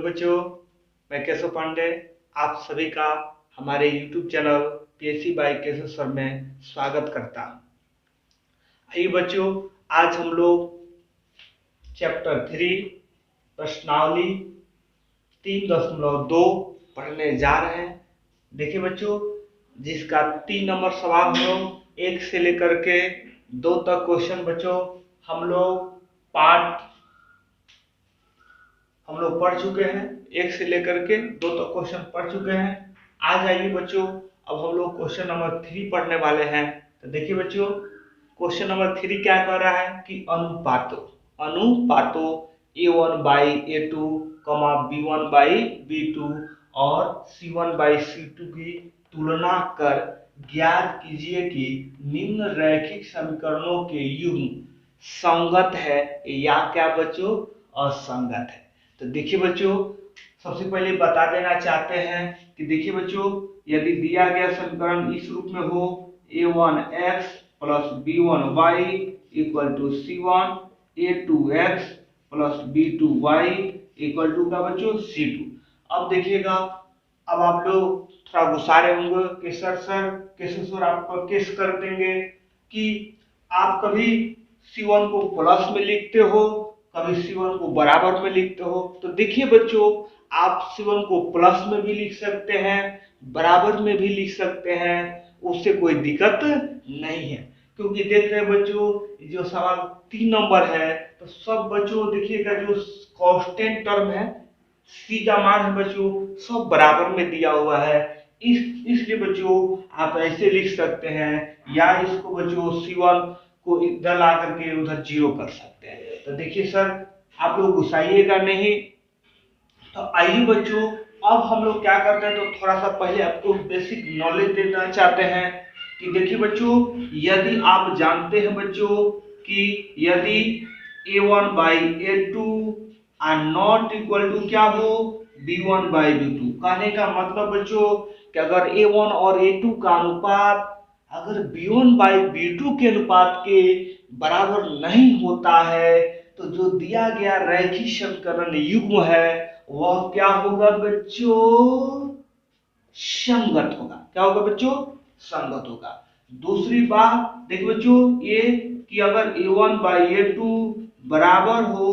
Hello बच्चों, मैं केशव पांडे आप सभी का हमारे YouTube channel PSC by Keshav sir में स्वागत करता हूँ। आइए बच्चों, आज हम लोग चैप्टर 3 प्रश्नावली 3.2 पढ़ने जा रहे हैं। देखिए बच्चों, जिसका 3 नंबर सवाल हम लोग 1 से लेकर के 2 तक क्वेश्चन बच्चों हम लोग पढ़ चुके हैं। 1 से लेकर के 2 तक क्वेश्चन पढ़ चुके हैं। आज आइए बच्चों, अब हम लोग क्वेश्चन नंबर 3 पढ़ने वाले हैं। तो देखिए बच्चों, क्वेश्चन नंबर 3 क्या कह रहा है कि अनुपातों A1 by A2, B1 by B2 और C1 बाई C2 की तुलना कर ज्ञात कीजिए कि निम्न रैखिक समीकरणों के युग्म संगत है या क्या बच्चों असंगत है। तो देखिए बच्चों, सबसे पहले बता देना चाहते हैं कि देखिए बच्चों, यदि दिया गया समीकरण इस रूप में हो A1x plus B1y equal to C1, A2x plus B2y equal to क्या बच्चों C2। अब देखिएगा, अब आप लोग थोड़ा गुस्सा रहे होंगे कि सर आप कैसे कर देंगे कि आप कभी C1 को प्लस में लिखते हो, कभी C1 को बराबर में लिखते हो। तो देखिए बच्चों, आप C1 को प्लस में भी लिख सकते हैं, बराबर में भी लिख सकते हैं, उससे कोई दिक्कत नहीं है। क्योंकि देख रहे हैं बच्चों, जो सवाल 3 नंबर है तो सब बच्चों देखिएगा, जो कांस्टेंट टर्म है C का मान है बच्चों सब बराबर में दिया हुआ है। इसलिए बच्चों आप ऐसे लिख सकते हैं, या इसको बच्चों C1 को इधर ला करके उधर 0 कर सकते हैं। तो देखिए सर, आप लोग गुस्साइएगा नहीं। तो आइए बच्चों, अब हम लोग क्या करते हैं, तो थोड़ा सा पहले आपको बेसिक नॉलेज देना चाहते हैं कि देखिए बच्चों, यदि आप जानते हैं बच्चों कि यदि A1 by A2 are not equal to क्या हो B1 बाई B2। कहने का मतलब बच्चों कि अगर A1 और A2 का अनुपात अगर B1 बाई B2 के अनुपात के बराबर नहीं होता है, तो जो दिया गया रैखिक समीकरण युग्म है वह क्या होगा बच्चों संगत होगा। क्या होगा बच्चों संगत होगा। दूसरी बात देखिए बच्चों, ये कि अगर A1 बाई A2 बराबर हो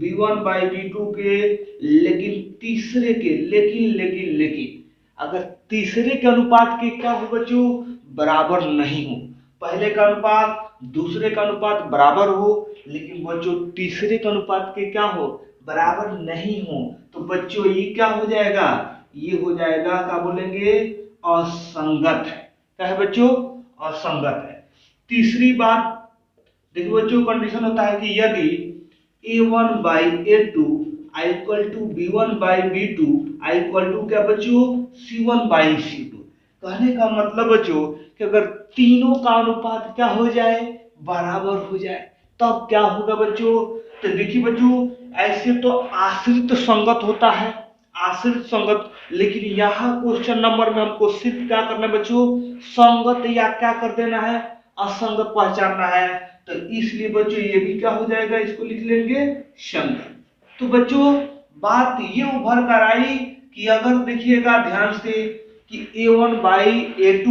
B1 बाई B2 के, लेकिन तीसरे के लेकिन अगर तीसरे के अनुपात के क्या हो बच्चों बराबर नहीं हो। पहले का अनुपात दूसरे का अनुपात बराबर हो, लेकिन बच्चों तीसरे के अनुपात के क्या हो बराबर नहीं हो, तो बच्चों ये क्या हो जाएगा, ये हो जाएगा क्या बोलेंगे असंगत है। क्या है बच्चों असंगत है। तीसरी बात देखिए बच्चों, कंडीशन होता है कि यदि A1 by A2 equal to B1 by B2 equal to क्या बच्चों C1 बाई C2। कहने का मतलब बच्चों कि अगर तीनों का अनुपात क्या हो जाए बराबर हो जाए, तब क्या होगा बच्चों। तो देखिए बच्चों, ऐसे तो आश्रित संगत होता है, आश्रित संगत, लेकिन यहाँ क्वेश्चन नंबर में हमको सिर्फ क्या करना है बच्चों संगत या क्या कर देना है असंगत पहचानना है। तो इसलिए बच्चों ये भी क्या हो जाएगा, इसको लिख लेंगे संगत। तो बच्चों बात ये उभर कर आई कि अगर देखिएगा ध्यान से कि A1 बाई A2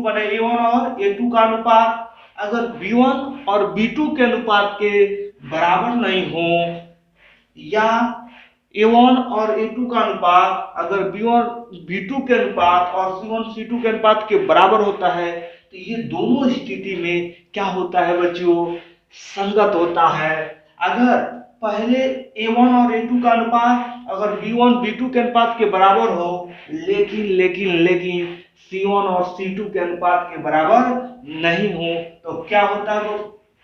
बने A1 और A2 का अनुपात अगर B1 और B2 के अनुपात के बराबर नहीं हो, या A1 और A2 का अनुपात अगर B1 B2 के अनुपात और C1 C2 के अनुपात के बराबर होता है, तो ये दोनों स्थिति में क्या होता है बच्चों संगत होता है। अगर पहले A1 और A2 का अनुपात अगर B1 B2 के अनुपात के बराबर हो, लेकिन C1 और C2 के अनुपात के बराबर नहीं हो, तो क्या होता है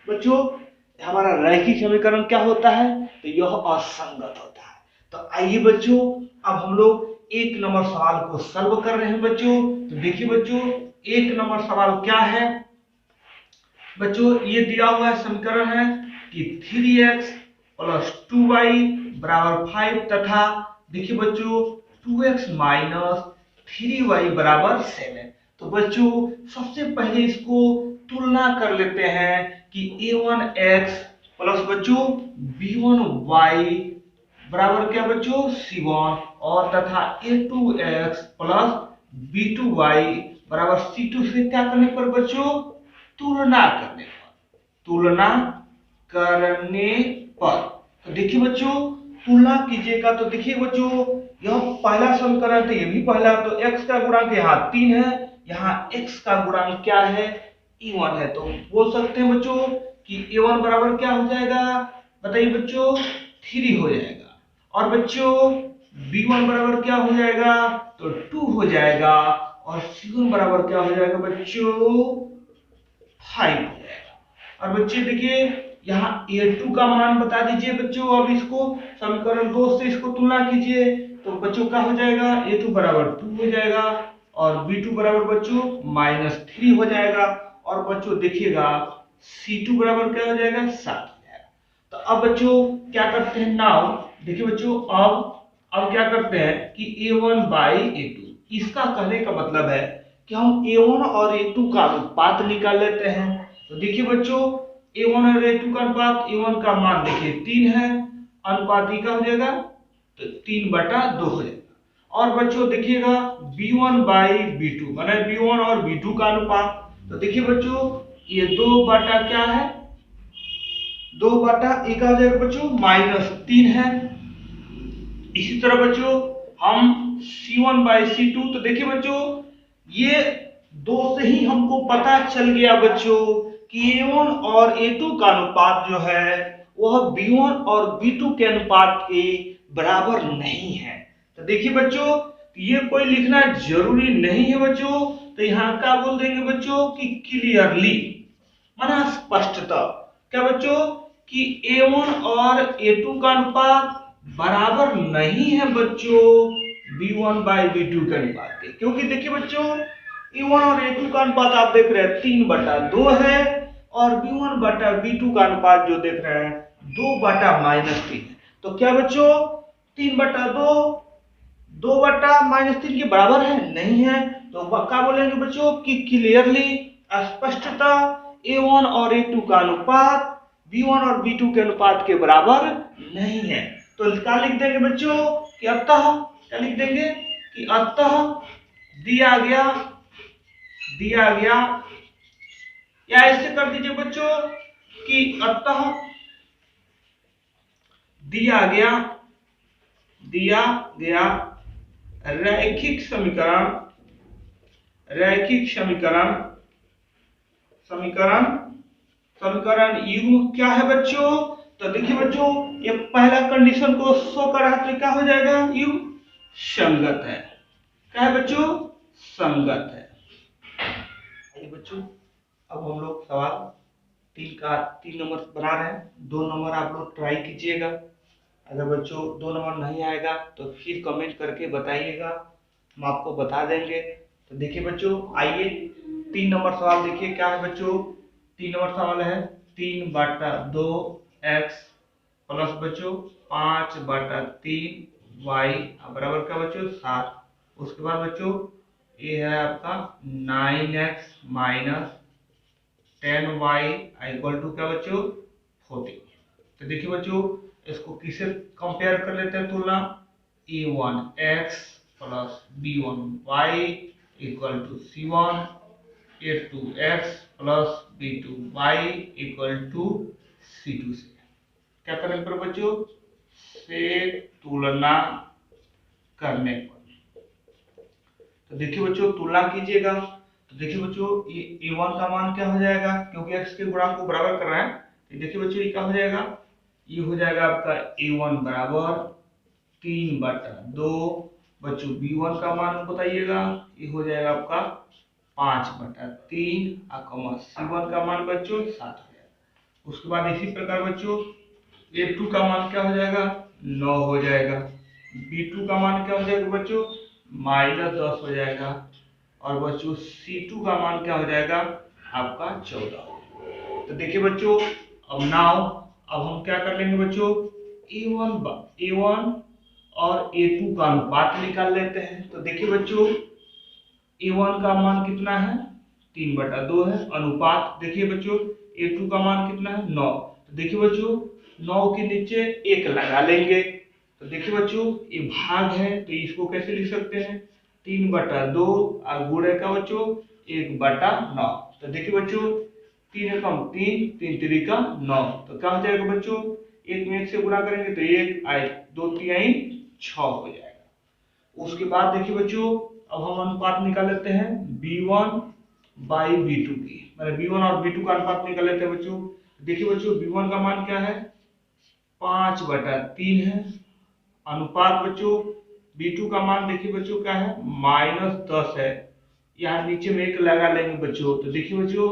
बच्चों हमारा रैखिक समीकरण क्या होता है, तो यह असंगत होता है। तो आइए बच्चों, अब हम लोग 1 नंबर सवाल को सॉल्व कर रहे हैं बच्चों। तो देखिए बच्चों, 1 नंबर सवाल क्या है बच्चों, ये दिया हुआ है समीकरण है कि 3x प्लस 2y बराबर 5 तथा देखिए बच्चों 2x माइनस 3y बराबर 7। तो बच्चों सबसे पहले इसको तुलना कर लेते हैं कि A1x प्लस बच्चों B1y बराबर क्या बच्चों C1 और तथा A2x प्लस B2y बराबर C2 से क्या करने पर बच्चों तुलना करने पर तो देखिए बच्चों तुलना कीजिएगा तो देखिए बच्चों यह पहला समीकरण था, ये भी पहला, तो x का गुणांक यहाँ 3 है, यहाँ x का गुणांक क्या है E1 है, तो बोल सकते हैं बच्चों कि A1 बराबर क्या हो जाएगा, बताइए बच्चों 3 हो जाएगा, और बच्चों B1 बराबर क्या हो जाएगा तो 2 हो जाएगा, और C1 बराबर क्या हो जाएगा बच्चों 5 हो जाएगा। और बच्चे देखिए यहाँ A2 का मान बता दीजिए बच्चों, अब इसको समीकरण 2 से इसको तुलना कीजिए तो बच्चों क्या हो जाएगा A2 बराबर 2 हो जाएगा और B2 बराबर बच्चों -3 हो जाएगा, और बच्चों देखिएगा C2 बराबर क्या हो जाएगा 7 हो जाएगा। तो अब बच्चों क्या करते हैं, नाउ देखिए बच्चों अब क्या करते हैं कि A1 बाई A2, इसका कहने का मतलब है कि हम A1 और A2 का अनुपात निकाल लेते हैं। तो देखिए बच्चों A1 और A2 का अनुपात, A1 का मान देखिए 3 है, अनुपात ही का हो जाएगा तो 3/2 हो जाएगा, और बच्चों देखिएगा B1 बाई B2 माने B1 और B2 का अनुपात, तो देखिए बच्चों ये 2 बटा क्या है 2 बटा एक हो जाएगा बच्चों -3 है। इसी तरह बच्चों हम C1 बाई C2, तो देखिए बच्चों ये 2 से ही हमको पता चल गया बच्चों कि A1 और A2 का अनुपात जो है वह B1 और B2 के अनुपात के बराबर नहीं है। तो देखिए बच्चों ये कोई लिखना जरूरी नहीं है बच्चों, तो यहाँ क्या बोल देंगे बच्चों कि क्लियरली माना स्पष्टता, क्या बच्चों कि A1 और A2 का अनुपात बराबर नहीं है बच्चों B1 बाई B2 के अनुपात के, क्योंकि देखिए बच्चों A1 और A2 का अनुपात आप देख रहे हैं 3/2 है, और B1 बटा B2 का अनुपात जो देख रहे हैं 2/-3 है। तो क्या बच्चों 3/2 2/-3 के बराबर है नहीं है, तो क्या बोलेंगे बच्चों कि क्लियरली स्पष्टता A1 और A2 का अनुपात B1 और B2 के अनुपात के बराबर नहीं है। तो क्या लिख देंगे बच्चों कि अतः क्या लिख देंगे कि अतः दिया गया या ऐसे कर दीजिए बच्चों कि अतः दिया गया रैखिक समीकरण युग्म क्या है बच्चों, तो देखिए बच्चों ये पहला कंडीशन को शो कर रहा है तो क्या हो जाएगा युग्म संगत है, क्या है बच्चों संगत है। आइए बच्चों अब हम लोग सवाल 3 नंबर बना रहे हैं, 2 नंबर आप लोग ट्राई कीजिएगा, अगर बच्चों 2 नंबर नहीं आएगा तो फिर कमेंट करके बताइएगा, हम आपको बता देंगे। तो देखिए बच्चों आइए 3 नंबर सवाल देखिए क्या है बच्चों, 3 नंबर सवाल है 3/2x प्लस बच्चों 5/3 y बराबर क्या बच्चों 7। उसके बाद बच्चों ये है आपका 9x minus 10y equal to क्या बच्चों 40। तो देखिए बच्चों इसको किससे कंपेयर कर लेते हैं तुलना, A1x plus B1y equal to C1, A2x plus B2y equal to C2 से क्या करने पर बच्चों से तुलना करने पर। तो देखिए बच्चों तुलना कीजिएगा, तो देखिए बच्चों ये A1 का मान क्या हो जाएगा, क्योंकि x के गुणांक को बराबर कर रहा है, तो देखिए बच्चों ये क्या हो जाएगा, ये हो जाएगा आपका A1 बराबर 3/2 बच्चों B1 का मान बताइएगा, ये हो जाएगा आपका 5/3 C1 का मान बच्चों 7 हो जाएगा। उसके बाद इसी प्रकार बच्चों A2 का मान क्या हो जाएगा 9 हो जाएगा, B2 का मान क्या हो जाएगा बच्चों -10 हो जाएगा, और बच्चों C2 का मान क्या हो जाएगा आपका 14। तो देखिए बच्चों अब हम क्या कर लेंगे बच्चों A1 और A2 का अनुपात निकाल लेते हैं। तो देखिए बच्चों A1 का मान कितना है 3/2 है, अनुपात देखिए बच्चों A2 का मान कितना है 9। तो देखिए बच्चों 9 के नीचे 1 लगा लेंगे, तो देखिए बच्चों ये भाग है, तो इसको कैसे लिख सकते हैं 3/2 और गुणे का बच्चों 1/9। तो देखिए बच्चों 3 एकम 3, 3 तिरिका 9, तो क्या हो जाएगा बच्चों 1 में 1 से गुणा करेंगे तो 1 आई 2 3 6 हो जाएगा। उसके बाद देखिए बच्चों अब हम अनुपात निकाल लेते हैं B1 बाई B2 की, मतलब B1 और B2 का अनुपात निकाल लेते हैं बच्चों। देखिए बच्चों B1 का मान क्या है 5/3 है, अनुपात बच्चों B2 का मान देखिए बच्चों क्या है -10 है, यहाँ नीचे में 1 लगा लेंगे बच्चों। तो देखिए बच्चों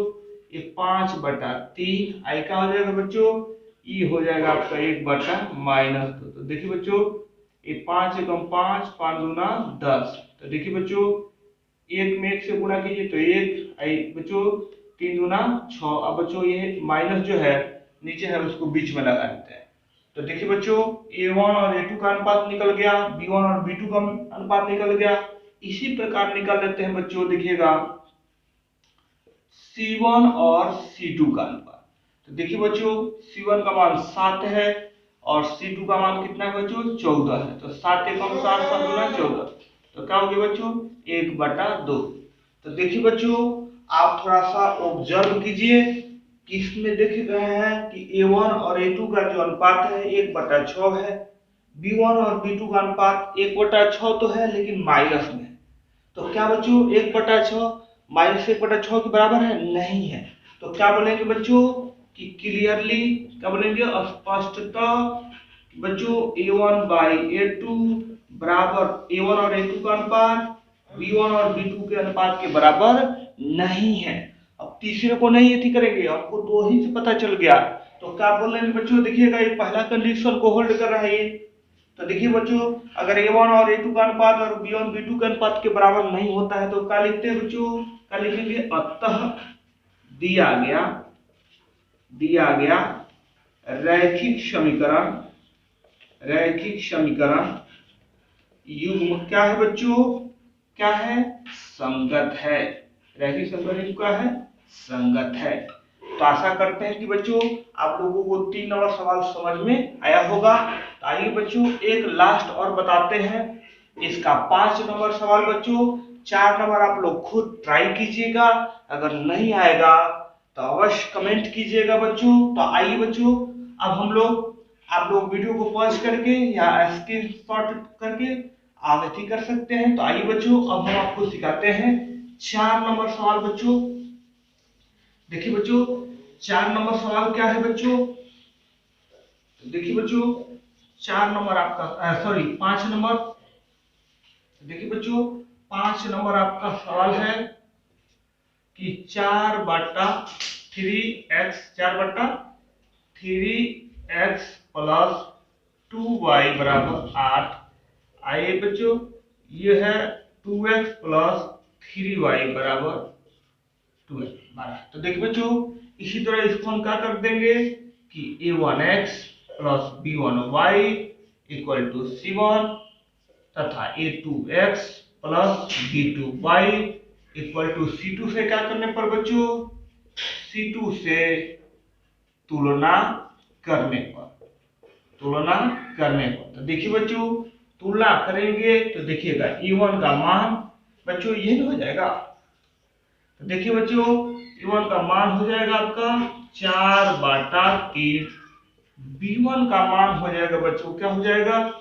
ये 5/3 आई का हो जाएगा बच्चों, ये हो जाएगा आपका 1/-2। तो देखिए बच्चों ये 5 एकम 5, 5 दूना 10। तो देखिए बच्चों 1 में 1 से गुणा कीजिए तो 1 आई बच्चों 3 दूना 6। अब बच्चों ये माइनस जो है नीचे है उसको बीच में लगा देते हैं। तो देखिए बच्चों A1 और A2 का अनुपात निकल गया, B1 और B2 का अनुपात निकल गया। इसी प्रकार निकाल लेते हैं बच्चों, देखिएगा C1 और C2 का अनुपात। तो देखिए बच्चों C1 का मान 7 है और C2 का मान कितना है बच्चों 14 है। तो 7 एकम 7, 7 दूना 14, तो क्या हो गया बच्चों 1/2। तो देखिए बच्चों आप थोड़ा सा ऑब्जर्व कीजिए कि इसमें देख रहे हैं कि A1 और A2 का जो अनुपात है 1/6 है, B1 और B2 का अनुपात 1/6 तो है लेकिन माइनस में। तो क्या बच्चों 1/6 माइनस 1/6 के बराबर है नहीं है। तो क्या बोलेंगे बच्चों कि क्लियरली क्या बोलेंगे स्पष्टतः बच्चों A1 बाई A2 बराबर A1 और A2 का अनुपात B1 और B2 के अनुपात के बराबर नहीं है। अब तीसरे को नहीं थी करेंगे, आपको 2 ही से पता चल गया। तो क्या बोल रहे हैं बच्चों देखिएगा ये पहला कंडीशन को होल्ड कर रहा है ये। तो देखिए बच्चों अगर A1 और A2 का अनुपात और B1 B2 के अनुपात के बराबर नहीं होता है तो क्या लिखते हैं बच्चों, क्या लिखेंगे अतः दिया गया रैखिक समीकरण युग्म क्या है बच्चों, क्या है संगत है। रैखिक समीकरण युग्म क्या है संगत है। तो आशा करते हैं कि बच्चों आप लोगों को 3 नंबर सवाल समझ में आया होगा। तो आइए बच्चों एक लास्ट और बताते हैं, इसका 5 नंबर सवाल बच्चों 4 नंबर आप लोग खुद ट्राई कीजिएगा, अगर नहीं आएगा तो अवश्य कमेंट कीजिएगा बच्चों। तो आइए बच्चों अब आप लोग वीडियो को पॉज करके या स्क्रीनशॉट करके आगे कर सकते हैं। तो आइए बच्चों अब हम आपको सिखाते हैं 4 नंबर सवाल बच्चों। देखिए बच्चों 4 नंबर सवाल क्या है बच्चों, तो देखिए बच्चों 4 नंबर आपका 5 नंबर, देखिए बच्चों 5 नंबर आपका सवाल है कि 4/3x प्लस 2y बराबर 8। आइए बच्चों ये है 2x प्लस 3y बराबर 12। तो देखिए बच्चों इसी तरह इसको हम क्या कर देंगे कि A1x plus B1y equal to C1 तथा A2x plus B2y equal to C2 से क्या करने पर बच्चों, C2 से तुलना करने पर। तो देखिए बच्चों तुलना करेंगे तो देखिएगा E1 का मान बच्चों ये हो जाएगा। तो देखिए बच्चों E1 का मान हो जाएगा आपका 4/3, B1 का मान हो जाएगा बच्चों क्या हो जाएगा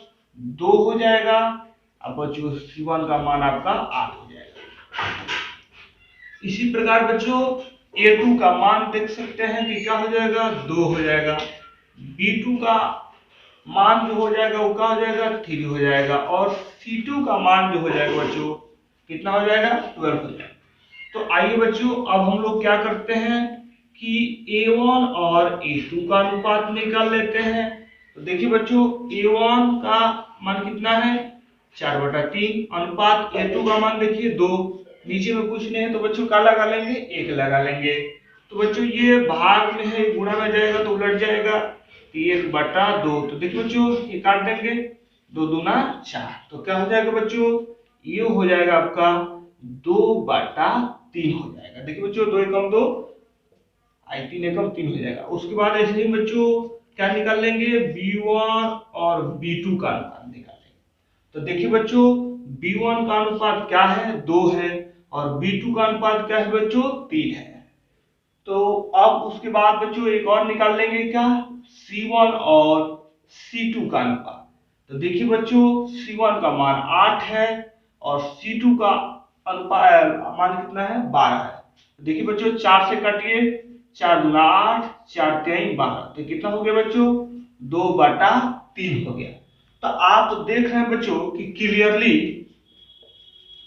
2 हो जाएगा। अब बच्चों C1 का मान आपका 8 हो जाएगा। इसी प्रकार बच्चों A2 का मान देख सकते हैं कि क्या हो जाएगा 2 हो जाएगा, B2 का मान जो हो जाएगा वो क्या हो जाएगा 3 हो जाएगा और C2 का मान जो हो जाएगा बच्चों कितना हो जाएगा 12 हो जाएगा। तो आइए बच्चों अब हम लोग क्या करते हैं कि A1 और A2 का अनुपात निकाल लेते हैं। तो देखिए बच्चों A1 का मान कितना है 4/3, अनुपात A2 का मान देखिए 2, नीचे में कुछ नहीं है तो बच्चों क्या लगा लेंगे 1 लगा लेंगे। तो बच्चों ये भाग में है गुणा में जाएगा तो उलट जाएगा 1/2। तो देखिए बच्चों ये काट देंगे 2 दूना 4, तो क्या हो जाएगा बच्चों ये हो जाएगा आपका 2/3 हो जाएगा। देखिए बच्चों 2 एकम 2 3 एकम 3 हो जाएगा। उसके बाद ऐसे ही बच्चों क्या निकाल लेंगे, B1 और B2 का अनुपात निकाल लेंगे। तो देखिए बच्चों, B1 का अनुपात क्या है, 2 है, और B2 का अनुपात क्या है बच्चों, 3 है। तो अब उसके बाद बच्चों एक और निकाल लेंगे, क्या, C1 और C2 का अनुपात। तो देखिए बच्चों, C1 का मान 8 है और C2 का अनुपात मान कितना है, 12 है। तो देखिए बच्चों, 4 से काटिए, 4 दूना 8, 4 तिहाई 12, तो कितना हो गया बच्चों, 2/3 हो गया। तो आप देख रहे हैं बच्चों कि क्लियरली,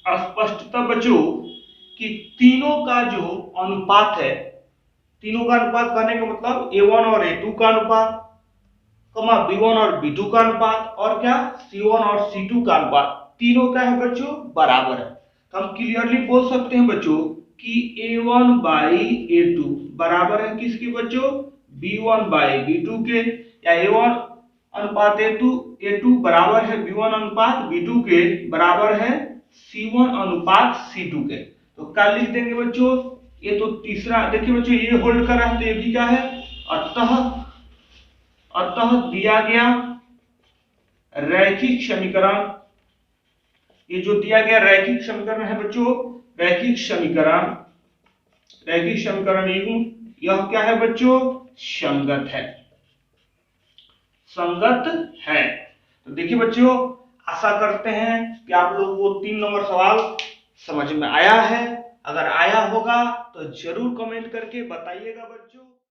स्पष्टता बच्चों, कि तीनों का जो अनुपात है, तीनों का अनुपात कहने का मतलब A1 और A2 का अनुपात, B1 और B2 का अनुपात, और क्या, C1 और C2 का अनुपात, तीनों का है बच्चों बराबर है। तो हम क्लियरली बोल सकते हैं बच्चों कि A1 बाई A2 बराबर है किसके बच्चों, B1 बाई B2 के, या A1 अनुपात A2 बराबर है B1 अनुपात B2 के, बराबर है C1 अनुपात C2 के। तो क्या लिख देंगे बच्चों, ये तो तीसरा, देखिए बच्चों ये होल्ड कर रहा है तो ये भी क्या है, अतः दिया गया रैखिक समीकरण, ये जो दिया गया रैखिक समीकरण है बच्चों, रैखिक समीकरण यह क्या है बच्चों, संगत है, संगत है। तो देखिए बच्चों, आशा करते हैं कि आप लोगों को 3 नंबर सवाल समझ में आया है। अगर आया होगा तो जरूर कमेंट करके बताइएगा बच्चों।